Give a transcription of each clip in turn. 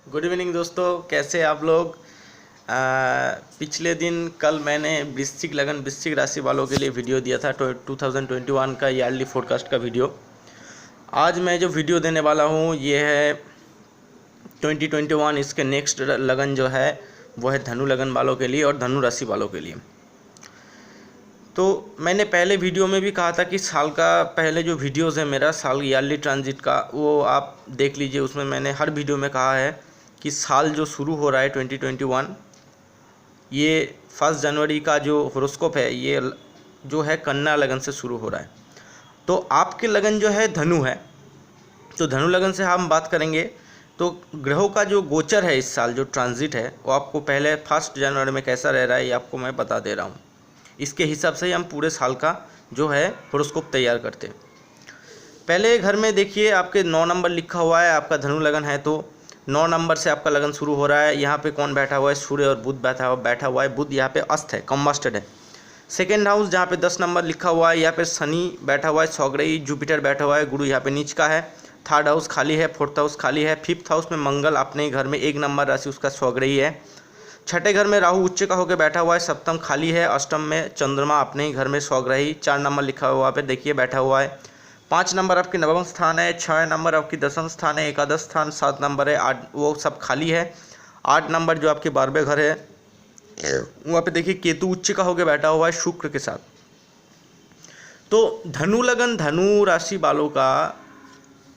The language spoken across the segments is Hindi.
गुड इवनिंग दोस्तों, कैसे आप लोग। पिछले दिन कल मैंने वृश्चिक राशि वालों के लिए वीडियो दिया था 2021 का ईयरली फोरकास्ट का वीडियो। आज मैं जो वीडियो देने वाला हूँ ये है 2021। इसके नेक्स्ट लगन जो है वो है धनु लगन वालों के लिए और धनु राशि वालों के लिए। तो मैंने पहले वीडियो में भी कहा था कि साल का पहले जो वीडियोज़ है मेरा साल ईयरली ट्रांजिट का, वो आप देख लीजिए। उसमें मैंने हर वीडियो में कहा है कि साल जो शुरू हो रहा है 2021, ये 1 जनवरी का जो होरोस्कोप है ये जो है कन्या लगन से शुरू हो रहा है। तो आपके लगन जो है धनु है, तो धनु लगन से हम बात करेंगे। तो ग्रहों का जो गोचर है इस साल जो ट्रांजिट है वो आपको पहले 1 जनवरी में कैसा रह रहा है ये आपको मैं बता दे रहा हूँ। इसके हिसाब से ही हम पूरे साल का जो है होरोस्कोप तैयार करते हैं। पहले घर में देखिए, आपके 9 नंबर लिखा हुआ है, आपका धनु लगन है तो 9 नंबर से आपका लगन शुरू हो रहा है। यहाँ पे कौन बैठा हुआ है? सूर्य और बुध बैठा हुआ है। बुध यहाँ पे अस्त है, कम्बस्टेड है। सेकेंड हाउस जहाँ पे 10 नंबर लिखा हुआ है, यहाँ पे शनि बैठा हुआ है, सौग्रही जुपिटर बैठा हुआ है, गुरु यहाँ पे नीच का है। थर्ड हाउस खाली है, फोर्थ हाउस खाली है। फिफ्थ हाउस में मंगल अपने ही घर में 1 नंबर राशि उसका सौग्रही है। छठे घर में राहु उच्च का होकर बैठा हुआ है, सप्तम खाली है। अष्टम में चंद्रमा अपने ही घर में सौग्रही 4 नंबर लिखा हुआ पे देखिए बैठा हुआ है। 5 नंबर आपकी नवम स्थान है, 6 नंबर आपकी 10वां स्थान है, एकादश स्थान 7 नंबर है, 8 वो सब खाली है। 8 नंबर जो आपके 12वें घर है वहाँ पे देखिए केतु उच्च का होकर बैठा हुआ है शुक्र के साथ। तो धनु लगन धनु राशि वालों का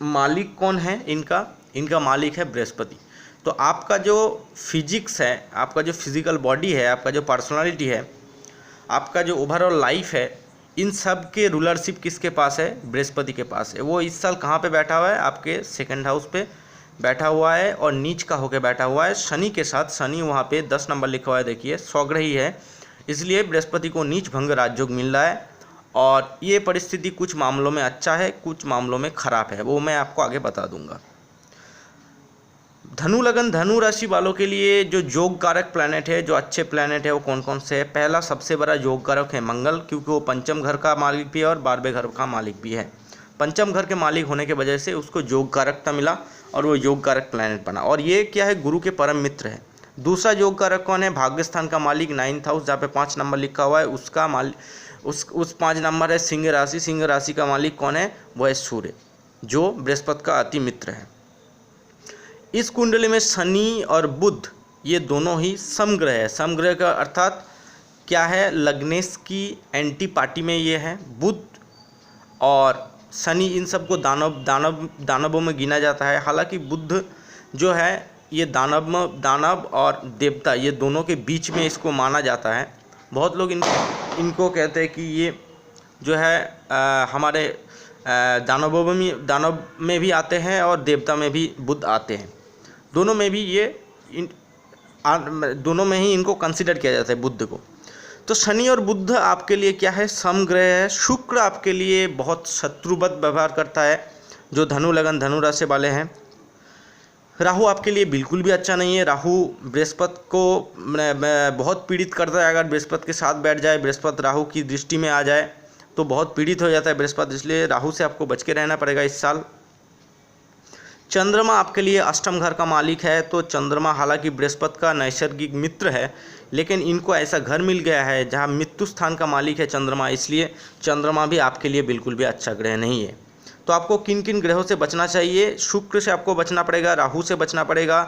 मालिक कौन है? इनका मालिक है बृहस्पति। तो आपका जो फिजिक्स है, आपका जो फिजिकल बॉडी है, आपका जो पर्सनालिटी है, आपका जो ओवरऑल लाइफ है, इन सब के रूलरशिप किसके पास है? बृहस्पति के पास है। वो इस साल कहाँ पे बैठा हुआ है? आपके सेकंड हाउस पे बैठा हुआ है और नीच का होकर बैठा हुआ है शनि के साथ। शनि वहाँ पे 10 नंबर लिखा हुआ है, देखिए सौग्रही है, इसलिए बृहस्पति को नीच भंग राजयोग मिल रहा है। और ये परिस्थिति कुछ मामलों में अच्छा है, कुछ मामलों में खराब है, वो मैं आपको आगे बता दूंगा। धनु लगन धनु राशि वालों के लिए जो योग कारक प्लैनेट है, जो अच्छे प्लैनेट है, वो कौन कौन से है? पहला सबसे बड़ा योग कारक है मंगल, क्योंकि वो पंचम घर का मालिक भी है और 12वें घर का मालिक भी है। पंचम घर के मालिक होने के वजह से उसको योग कारकता मिला और वो योग कारक प्लैनेट बना। और ये क्या है? गुरु के परम मित्र है। दूसरा योग कारक कौन है? भाग्य स्थान का मालिक 9th हाउस, जहाँ पे 5 नंबर लिखा हुआ है, उसका मालिक उस 5 नंबर है सिंह राशि। सिंह राशि का मालिक कौन है? वो है सूर्य, जो बृहस्पति का अति मित्र है। इस कुंडली में शनि और बुध ये दोनों ही समग्रह है। समग्रह का अर्थात क्या है? लग्नेश की एंटी पार्टी में ये है। बुध और शनि इन सबको दानवों में गिना जाता है। हालांकि बुध जो है ये दानव और देवता ये दोनों के बीच में इसको माना जाता है। बहुत लोग इनको कहते हैं कि ये जो है हमारे दानव में भी आते हैं और देवता में भी बुध आते हैं। दोनों में भी दोनों में ही इनको कंसिडर किया जाता है बुध को। तो शनि और बुध आपके लिए क्या है? समग्रह है। शुक्र आपके लिए बहुत शत्रुवत व्यवहार करता है, जो धनु लगन धनु राशि वाले हैं। राहु आपके लिए बिल्कुल भी अच्छा नहीं है। राहु बृहस्पति को बहुत पीड़ित करता है। अगर बृहस्पति के साथ बैठ जाए, बृहस्पति राहु की दृष्टि में आ जाए तो बहुत पीड़ित हो जाता है बृहस्पति, इसलिए राहु से आपको बच के रहना पड़ेगा इस साल। चंद्रमा आपके लिए अष्टम घर का मालिक है। तो चंद्रमा हालांकि बृहस्पति का नैसर्गिक मित्र है, लेकिन इनको ऐसा घर मिल गया है जहां मृत्यु स्थान का मालिक है चंद्रमा, इसलिए चंद्रमा भी आपके लिए बिल्कुल भी अच्छा ग्रह नहीं है। तो आपको किन किन ग्रहों से बचना चाहिए? शुक्र से आपको बचना पड़ेगा, राहु से बचना पड़ेगा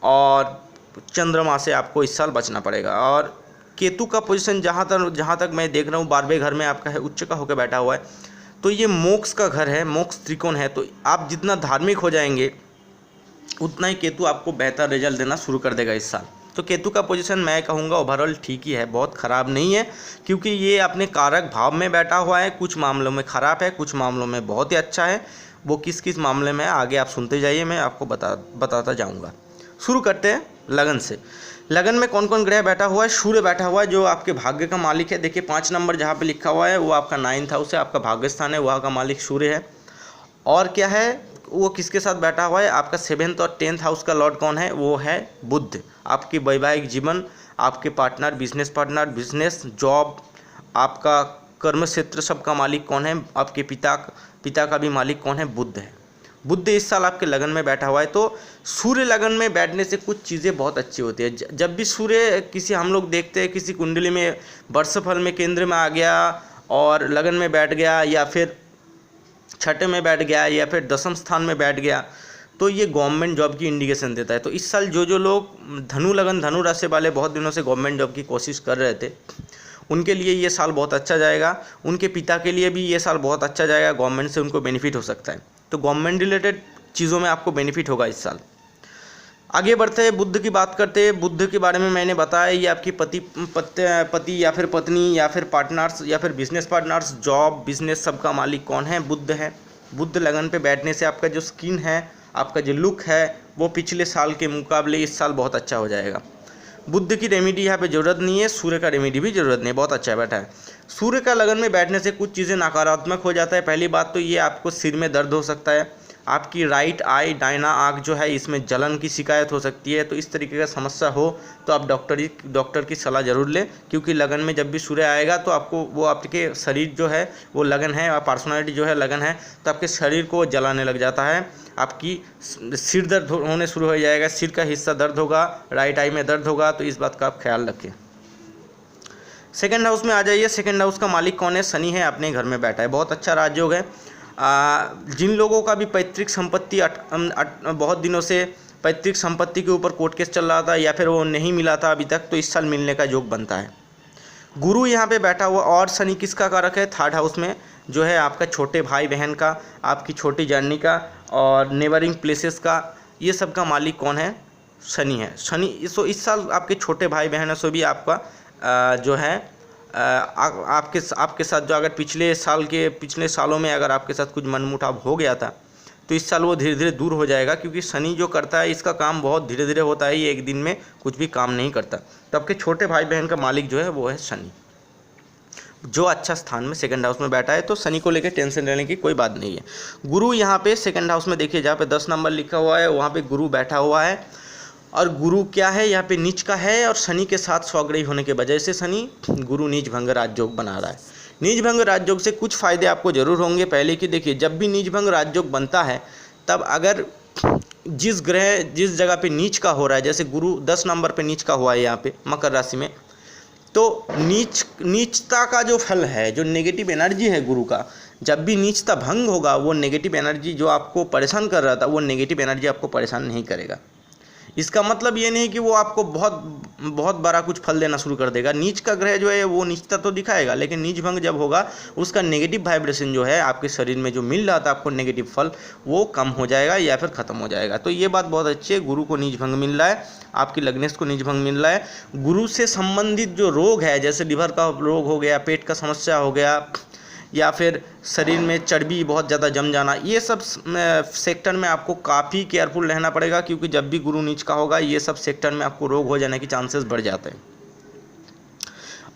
और चंद्रमा से आपको इस साल बचना पड़ेगा। और केतु का पोजीशन जहाँ तक मैं देख रहा हूँ 12वें घर में आपका है, उच्च का होकर बैठा हुआ है। तो ये मोक्ष का घर है, मोक्ष त्रिकोण है। तो आप जितना धार्मिक हो जाएंगे उतना ही केतु आपको बेहतर रिजल्ट देना शुरू कर देगा इस साल। तो केतु का पोजीशन मैं कहूँगा ओवरऑल ठीक ही है, बहुत ख़राब नहीं है, क्योंकि ये अपने कारक भाव में बैठा हुआ है। कुछ मामलों में ख़राब है, कुछ मामलों में बहुत ही अच्छा है। वो किस किस मामले में आगे आप सुनते जाइए, मैं आपको बताता जाऊँगा। शुरू करते हैं लगन से। लगन में कौन कौन ग्रह बैठा हुआ है? सूर्य बैठा हुआ है, जो आपके भाग्य का मालिक है। देखिए 5 नंबर जहाँ पे लिखा हुआ है वो आपका 9th हाउस है, आपका भाग्य स्थान है, वहाँ का मालिक सूर्य है। और क्या है? वो किसके साथ बैठा हुआ है? आपका 7th और 10th हाउस का लॉर्ड कौन है? वो है बुध। आपकी वैवाहिक जीवन, आपके पार्टनर, बिजनेस, जॉब, आपका कर्म क्षेत्र, सबका मालिक कौन है? आपके पिता का भी मालिक कौन है? बुध है। बुध इस साल आपके लगन में बैठा हुआ है, तो सूर्य लगन में बैठने से कुछ चीज़ें बहुत अच्छी होती है। जब भी सूर्य किसी, हम लोग देखते हैं किसी कुंडली में वर्षफल में केंद्र में आ गया और लगन में बैठ गया, या फिर छठे में बैठ गया, या फिर दसम स्थान में बैठ गया, तो ये गवर्नमेंट जॉब की इंडिकेशन देता है। तो इस साल जो लोग धनु लगन धनु राशि वाले बहुत दिनों से गवर्नमेंट जॉब की कोशिश कर रहे थे, उनके लिए ये साल बहुत अच्छा जाएगा। उनके पिता के लिए भी ये साल बहुत अच्छा जाएगा, गवर्नमेंट से उनको बेनिफिट हो सकता है। तो गवर्नमेंट रिलेटेड चीज़ों में आपको बेनिफिट होगा इस साल। आगे बढ़ते हैं, बुध की बात करते हैं। बुध के बारे में मैंने बताया, ये आपकी पति या फिर पत्नी या फिर पार्टनर्स या फिर बिजनेस पार्टनर्स, जॉब बिजनेस, सबका मालिक कौन है? बुध है। बुध लगन पे बैठने से आपका जो स्किन है, आपका जो लुक है, वो पिछले साल के मुकाबले इस साल बहुत अच्छा हो जाएगा। बुध की रेमेडी यहाँ पे ज़रूरत नहीं है, सूर्य का रेमेडी भी ज़रूरत नहीं है, बहुत अच्छा बैठा है। सूर्य का लगन में बैठने से कुछ चीज़ें नकारात्मक हो जाता है। पहली बात तो ये, आपको सिर में दर्द हो सकता है, आपकी राइट आई, दाहिना आँख जो है, इसमें जलन की शिकायत हो सकती है। तो इस तरीके का समस्या हो तो आप डॉक्टर की सलाह ज़रूर लें, क्योंकि लगन में जब भी सूर्य आएगा तो आपको वो, आपके शरीर जो है वो लगन है, पर्सनालिटी जो है लगन है, तो आपके शरीर को जलाने लग जाता है, आपकी सिर दर्द होने शुरू हो जाएगा, सिर का हिस्सा दर्द होगा, राइट आई में दर्द होगा। तो इस बात का आप ख्याल रखें। सेकेंड हाउस में आ जाइए। सेकेंड हाउस का मालिक कौन है? शनि है, अपने घर में बैठा है, बहुत अच्छा राजयोग है। जिन लोगों का भी पैतृक संपत्ति बहुत दिनों से पैतृक संपत्ति के ऊपर कोर्ट केस चल रहा था, या फिर वो नहीं मिला था अभी तक, तो इस साल मिलने का योग बनता है। गुरु यहाँ पे बैठा हुआ, और शनि किसका कारक है? थर्ड हाउस में, जो है आपका छोटे भाई बहन का, आपकी छोटी जर्नी का, और नेबरिंग प्लेसेस का, ये सब का मालिक कौन है? शनि है। शनि इस साल आपके छोटे भाई बहनों से भी आपका जो है आपके साथ जो, अगर पिछले सालों में अगर आपके साथ कुछ मनमुटाव हो गया था, तो इस साल वो धीरे धीरे दूर हो जाएगा, क्योंकि शनि जो करता है इसका काम बहुत धीरे धीरे होता है, ये एक दिन में कुछ भी काम नहीं करता। तो आपके छोटे भाई बहन का मालिक जो है वो है शनि, जो अच्छा स्थान में सेकंड हाउस में बैठा है। तो शनि को लेकर टेंशन लेने की कोई बात नहीं है। गुरु यहाँ पे सेकंड हाउस में देखिए, जहाँ पे 10 नंबर लिखा हुआ है वहाँ पे गुरु बैठा हुआ है, और गुरु क्या है? यहाँ पे नीच का है, और शनि के साथ स्वग्रही होने की वजह से शनि गुरु नीच भंग राजयोग बना रहा है। नीच भंग राजयोग से कुछ फ़ायदे आपको जरूर होंगे। पहले कि देखिए, जब भी नीच भंग राजयोग बनता है, तब अगर जिस ग्रह जिस जगह पे नीच का हो रहा है, जैसे गुरु 10 नंबर पे नीच का हुआ है यहाँ पे मकर राशि में, तो नीचता का जो फल है, जो नेगेटिव एनर्जी है गुरु का, जब भी नीचता भंग होगा, वो नेगेटिव एनर्जी जो आपको परेशान कर रहा था, वो नेगेटिव एनर्जी आपको परेशान नहीं करेगा। इसका मतलब ये नहीं कि वो आपको बहुत बड़ा कुछ फल देना शुरू कर देगा। नीच का ग्रह जो है वो नीचता तो दिखाएगा, लेकिन नीच भंग जब होगा, उसका नेगेटिव वाइब्रेशन जो है आपके शरीर में जो मिल रहा था आपको नेगेटिव फल, वो कम हो जाएगा या फिर ख़त्म हो जाएगा। तो ये बात बहुत अच्छी है, गुरु को नीच भंग मिल रहा है, आपकी लग्नेश को नीच भंग मिल रहा है। गुरु से संबंधित जो रोग है, जैसे लिवर का रोग हो गया, पेट का समस्या हो गया, या फिर शरीर में चर्बी बहुत ज़्यादा जम जाना, ये सब सेक्टर में आपको काफ़ी केयरफुल रहना पड़ेगा, क्योंकि जब भी गुरु नीच का होगा, ये सब सेक्टर में आपको रोग हो जाने की चांसेस बढ़ जाते हैं।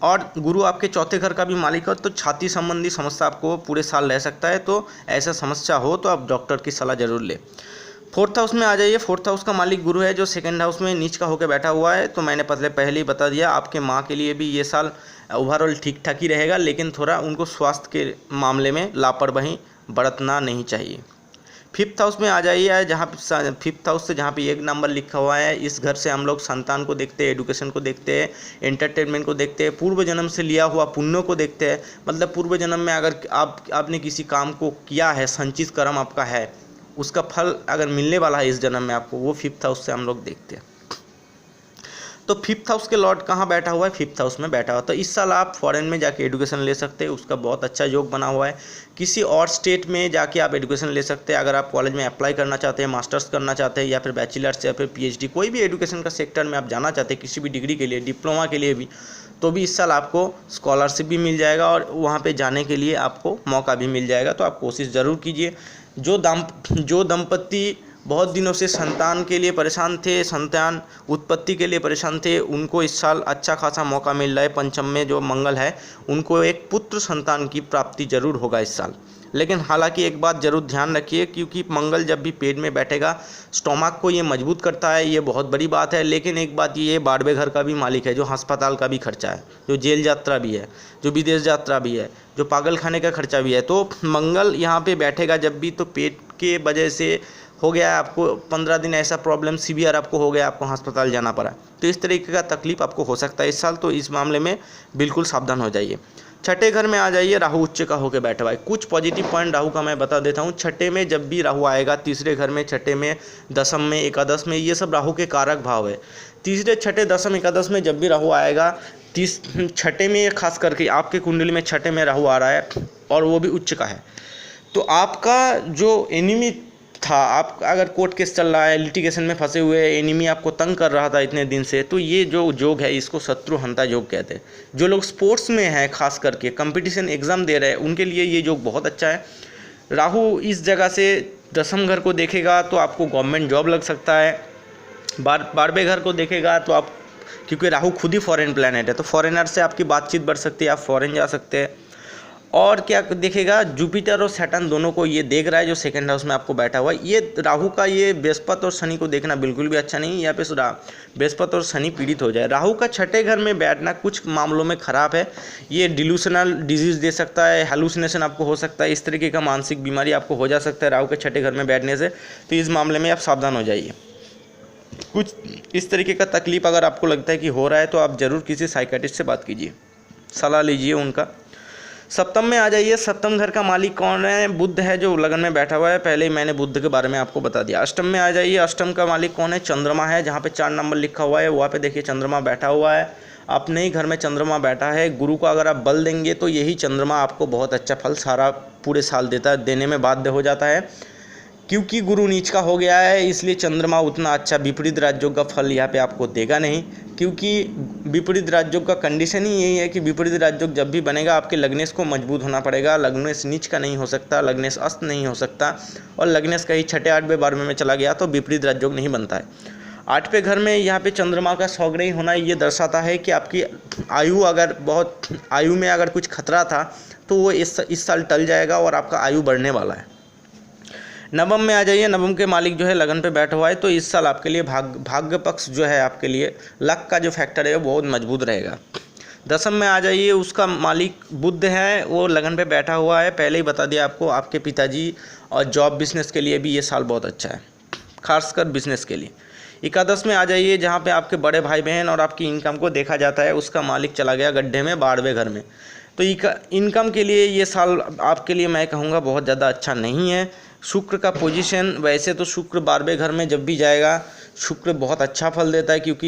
और गुरु आपके चौथे घर का भी मालिक है, तो छाती संबंधी समस्या आपको पूरे साल रह सकता है। तो ऐसा समस्या हो तो आप डॉक्टर की सलाह जरूर लें। फोर्थ हाउस में आ जाइए। फोर्थ हाउस का मालिक गुरु है, जो सेकंड हाउस में नीच का होकर बैठा हुआ है। तो मैंने पहले ही बता दिया, आपके माँ के लिए भी ये साल ओवरऑल ठीक ठाक ही रहेगा, लेकिन थोड़ा उनको स्वास्थ्य के मामले में लापरवाही बरतना नहीं चाहिए। फिफ्थ हाउस में आ जाइए, जहाँ फिफ्थ हाउस से जहाँ पे 1 नंबर लिखा हुआ है, इस घर से हम लोग संतान को देखते हैं, एडुकेशन को देखते हैं, एंटरटेनमेंट को देखते हैं, पूर्व जन्म से लिया हुआ पुण्यों को देखते हैं। मतलब पूर्व जन्म में अगर आपने किसी काम को किया है, संचित कर्म आपका है, उसका फल अगर मिलने वाला है इस जन्म में आपको, वो फिफ्थ हाउस से हम लोग देखते हैं। तो फिफ्थ हाउस के लॉर्ड कहाँ बैठा हुआ है? फिफ्थ हाउस में बैठा हुआ। तो इस साल आप फॉरेन में जाके एडुकेशन ले सकते हैं, उसका बहुत अच्छा योग बना हुआ है। किसी और स्टेट में जाके आप एडुकेशन ले सकते हैं, अगर आप कॉलेज में अप्लाई करना चाहते हैं, मास्टर्स करना चाहते हैं, या फिर बैचलर्स या फिर PhD, कोई भी एडुकेशन का सेक्टर में आप जाना चाहते हैं, किसी भी डिग्री के लिए, डिप्लोमा के लिए भी, तो भी इस साल आपको स्कॉलरशिप भी मिल जाएगा और वहाँ पर जाने के लिए आपको मौका भी मिल जाएगा। तो आप कोशिश ज़रूर कीजिए। जो दंपत्ति बहुत दिनों से संतान के लिए परेशान थे, संतान उत्पत्ति के लिए परेशान थे, उनको इस साल अच्छा खासा मौका मिल रहा है। पंचम में जो मंगल है, उनको एक पुत्र संतान की प्राप्ति जरूर होगा इस साल। लेकिन हालांकि एक बात ज़रूर ध्यान रखिए, क्योंकि मंगल जब भी पेट में बैठेगा स्टोमक को ये मजबूत करता है, ये बहुत बड़ी बात है। लेकिन एक बात ये 12वें घर का भी मालिक है, जो अस्पताल का भी खर्चा है, जो जेल यात्रा भी है, जो विदेश यात्रा भी है, जो पागल खाने का खर्चा भी है। तो मंगल यहाँ पे बैठेगा जब भी, तो पेट के वजह से हो गया है आपको 15 दिन ऐसा प्रॉब्लम सीवियर आपको हो गया, आपको अस्पताल जाना पड़ा, तो इस तरीके का तकलीफ आपको हो सकता है इस साल। तो इस मामले में बिल्कुल सावधान हो जाइए। छठे घर में आ जाइए, राहु उच्च का होकर बैठा हुआ है। कुछ पॉजिटिव पॉइंट राहु का मैं बता देता हूँ। छठे में जब भी राहु आएगा, तीसरे घर में, छठे में, दसम में, एकादश में, ये सब राहु के कारक भाव है। तीसरे, छठे, दसम, एकादश में जब भी राहु आएगा, छठे में खास करके आपके कुंडली में छठे में राहु आ रहा है और वो भी उच्च का है, तो आपका जो एनिमी था, आप अगर कोर्ट केस चल रहा है, लिटिगेशन में फंसे हुए, एनिमी आपको तंग कर रहा था इतने दिन से, तो ये जो योग है इसको शत्रु हंता योग कहते हैं। जो लोग स्पोर्ट्स में हैं, खास करके कंपटीशन एग्जाम दे रहे हैं, उनके लिए ये योग बहुत अच्छा है। राहु इस जगह से दसम घर को देखेगा तो आपको गवर्नमेंट जॉब लग सकता है। 12वें घर को देखेगा तो आप, क्योंकि राहु खुद ही फॉरेन प्लैनेट है, तो फॉरेनर से आपकी बातचीत बढ़ सकती है, आप फॉरेन जा सकते हैं। और क्या देखेगा, जुपिटर और सैटर्न दोनों को ये देख रहा है, जो सेकंड हाउस में आपको बैठा हुआ है। ये राहु का ये बृहस्पति और शनि को देखना बिल्कुल भी अच्छा नहीं। यहाँ पे बृहस्पति और शनि पीड़ित हो जाए। राहु का छठे घर में बैठना कुछ मामलों में खराब है। ये डिल्यूशनल डिजीज़ दे सकता है, हेलुसिनेशन आपको हो सकता है, इस तरीके का मानसिक बीमारी आपको हो जा सकता है राहु के छठे घर में बैठने से। तो इस मामले में आप सावधान हो जाइए। कुछ इस तरीके का तकलीफ अगर आपको लगता है कि हो रहा है, तो आप ज़रूर किसी साइकियाट्रिस्ट से बात कीजिए, सलाह लीजिए उनका। सप्तम में आ जाइए। सप्तम घर का मालिक कौन है? बुध है, जो लगन में बैठा हुआ है। पहले ही मैंने बुध के बारे में आपको बता दिया। अष्टम में आ जाइए। अष्टम का मालिक कौन है? चंद्रमा है। जहाँ पे 4 नंबर लिखा हुआ है वहाँ पे देखिए चंद्रमा बैठा हुआ है। अपने ही घर में चंद्रमा बैठा है। गुरु को अगर आप बल देंगे तो यही चंद्रमा आपको बहुत अच्छा फल सारा पूरे साल देने में बाध्य हो जाता है। क्योंकि गुरु नीच का हो गया है, इसलिए चंद्रमा उतना अच्छा विपरीत राजयोग का फल यहाँ पे आपको देगा नहीं। क्योंकि विपरीत राजयोग का कंडीशन ही यही है कि विपरीत राजयोग जब भी बनेगा, आपके लग्नेश को मजबूत होना पड़ेगा। लग्नेश नीच का नहीं हो सकता, लग्नेश अस्त नहीं हो सकता, और लग्नेश कहीं छठे 8वें 12वें में चला गया तो विपरीत राजयोग नहीं बनता है। 8वें घर में यहाँ पे चंद्रमा का सौग्रही होना ये दर्शाता है कि आपकी आयु में अगर कुछ खतरा था तो वो इस साल टल जाएगा और आपका आयु बढ़ने वाला है। नवम में आ जाइए। नवम के मालिक जो है लगन पे बैठा हुआ है, तो इस साल आपके लिए भाग्य पक्ष जो है, आपके लिए लक का जो फैक्टर है वो बहुत मजबूत रहेगा। दसम में आ जाइए। उसका मालिक बुध है, वो लगन पे बैठा हुआ है। पहले ही बता दिया आपको, आपके पिताजी और जॉब बिजनेस के लिए भी ये साल बहुत अच्छा है, खासकर बिजनेस के लिए। एकादश में आ जाइए, जहाँ पे आपके बड़े भाई बहन और आपकी इनकम को देखा जाता है। उसका मालिक चला गया गड्ढे में, 12वें घर में। तो इनकम के लिए ये साल आपके लिए मैं कहूँगा बहुत ज़्यादा अच्छा नहीं है। शुक्र का पोजीशन, वैसे तो शुक्र 12वें घर में जब भी जाएगा, शुक्र बहुत अच्छा फल देता है, क्योंकि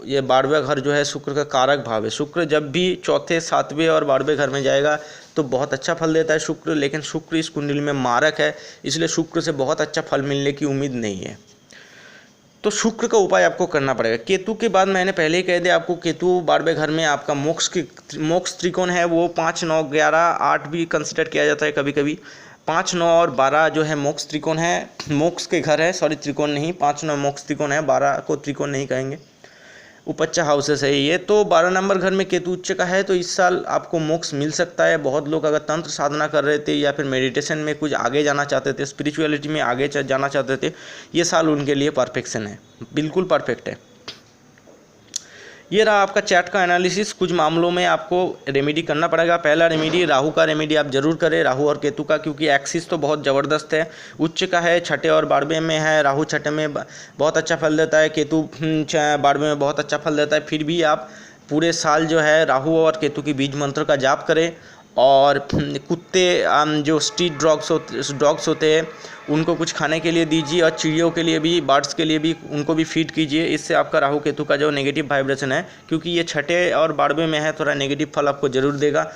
ये 12वां घर जो है शुक्र का कारक भाव है। शुक्र जब भी चौथे, 7वें और 12वें घर में जाएगा तो बहुत अच्छा फल देता है शुक्र। लेकिन शुक्र इस कुंडली में मारक है, इसलिए शुक्र से बहुत अच्छा फल मिलने की उम्मीद नहीं है। तो शुक्र का उपाय आपको करना पड़ेगा। केतु के बाद मैंने पहले ही कह दिया आपको, केतु 12वें घर में आपका मोक्ष त्रिकोण है, वो 5, 9, 11, 8 भी कंसिडर किया जाता है कभी कभी। 5, 9 और 12 जो है मोक्ष त्रिकोण है, मोक्ष के घर है, सॉरी त्रिकोण नहीं, 5, 9 मोक्ष त्रिकोण है, 12 को त्रिकोण नहीं कहेंगे, उपच्चा हाउसेस है ये। तो 12 नंबर घर में केतु उच्च का है, तो इस साल आपको मोक्ष मिल सकता है। बहुत लोग अगर तंत्र साधना कर रहे थे या फिर मेडिटेशन में कुछ आगे जाना चाहते थे, स्पिरिचुअलिटी में आगे जाना चाहते थे, ये साल उनके लिए परफेक्शन है, बिल्कुल परफेक्ट है। ये रहा आपका चैट का एनालिसिस। कुछ मामलों में आपको रेमेडी करना पड़ेगा। पहला रेमेडी, राहु का रेमेडी आप जरूर करें, राहु और केतु का, क्योंकि एक्सिस तो बहुत ज़बरदस्त है। उच्च का है, छठे और 12वें में है। राहु छठे में बहुत अच्छा फल देता है, केतु 12वें में बहुत अच्छा फल देता है। फिर भी आप पूरे साल जो है राहु और केतु की बीज मंत्र का जाप करें, और कुत्ते जो स्ट्रीट डॉग्स होते हैं उनको कुछ खाने के लिए दीजिए, और चिड़ियों के लिए भी, बर्ड्स के लिए भी उनको भी फीड कीजिए। इससे आपका राहु केतु का जो नेगेटिव वाइब्रेशन है, क्योंकि ये छठे और 12वें में है, थोड़ा नेगेटिव फल आपको ज़रूर देगा।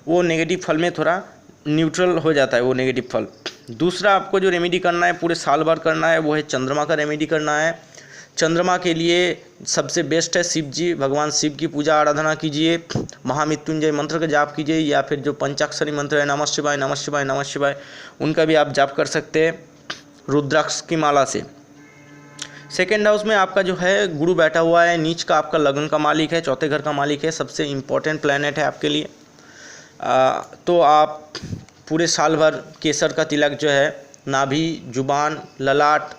वो नेगेटिव फल में थोड़ा न्यूट्रल हो जाता है वो नेगेटिव फल। दूसरा आपको जो रेमेडी करना है, पूरे साल भर करना है, वो है चंद्रमा का रेमेडी करना है। चंद्रमा के लिए सबसे बेस्ट है शिव जी, भगवान शिव की पूजा आराधना कीजिए, महामृत्युंजय मंत्र का जाप कीजिए, या फिर जो पंचाक्षरी मंत्र है नमः शिवाय नमः शिवाय नमः शिवाय, उनका भी आप जाप कर सकते हैं रुद्राक्ष की माला से। सेकेंड हाउस में आपका जो है गुरु बैठा हुआ है, नीच का आपका लगन का मालिक है, चौथे घर का मालिक है, सबसे इम्पोर्टेंट प्लैनेट है आपके लिए। तो आप पूरे साल भर केसर का तिलक जो है नाभि, जुबान, ललाट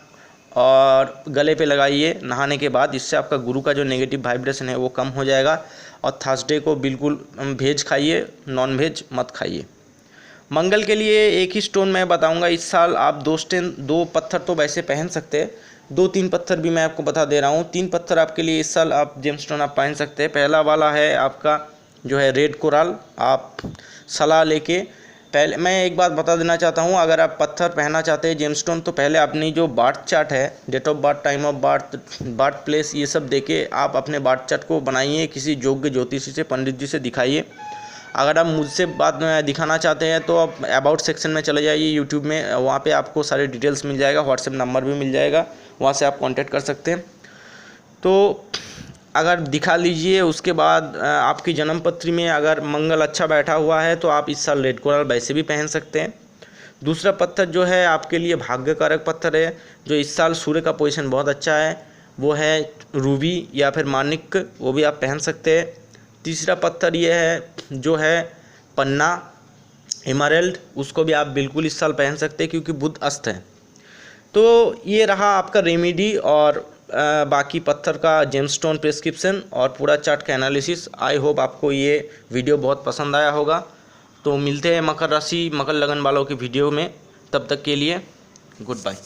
और गले पे लगाइए नहाने के बाद। इससे आपका गुरु का जो नेगेटिव वाइब्रेशन है वो कम हो जाएगा। और थर्सडे को बिल्कुल वेज खाइए, नॉन वेज मत खाइए। मंगल के लिए एक ही स्टोन मैं बताऊंगा। इस साल आप 2 पत्थर तो वैसे पहन सकते हैं, 2-3 पत्थर भी मैं आपको बता दे रहा हूँ। 3 पत्थर आपके लिए इस साल आप जेमस्टोन आप पहन सकते हैं। पहला वाला है आपका जो है रेड कोराल। आप सलाह लेके, पहले मैं एक बात बता देना चाहता हूँ, अगर आप पत्थर पहनना चाहते हैं जेमस्टोन, तो पहले अपनी जो बार्थ चार्ट है, date of birth, time of birth, birth place, ये सब देके आप अपने बार्थ चार्ट को बनाइए, किसी योग्य ज्योतिषी से, पंडित जी से दिखाइए। अगर आप मुझसे बात दिखाना चाहते हैं तो आप अबाउट सेक्शन में चले जाइए यूट्यूब में, वहाँ पे आपको सारे डिटेल्स मिल जाएगा, व्हाट्सएप नंबर भी मिल जाएगा, वहाँ से आप कांटेक्ट कर सकते हैं। तो अगर दिखा लीजिए, उसके बाद आपकी जन्म पत्री में अगर मंगल अच्छा बैठा हुआ है तो आप इस साल रेड कोरल वैसे भी पहन सकते हैं। दूसरा पत्थर जो है आपके लिए भाग्यकारक पत्थर है, जो इस साल सूर्य का पोजीशन बहुत अच्छा है, वो है रूबी या फिर मानिक, वो भी आप पहन सकते हैं। तीसरा पत्थर ये है जो है पन्ना, एमराल्ड, उसको भी आप बिल्कुल इस साल पहन सकते हैं क्योंकि बुध अस्त है। तो ये रहा आपका रेमेडी और बाकी पत्थर का जेमस्टोन प्रिस्क्रिप्शन और पूरा चार्ट का एनालिसिस। आई होप आपको ये वीडियो बहुत पसंद आया होगा। तो मिलते हैं मकर राशि, मकर लगन वालों की वीडियो में। तब तक के लिए गुड बाय।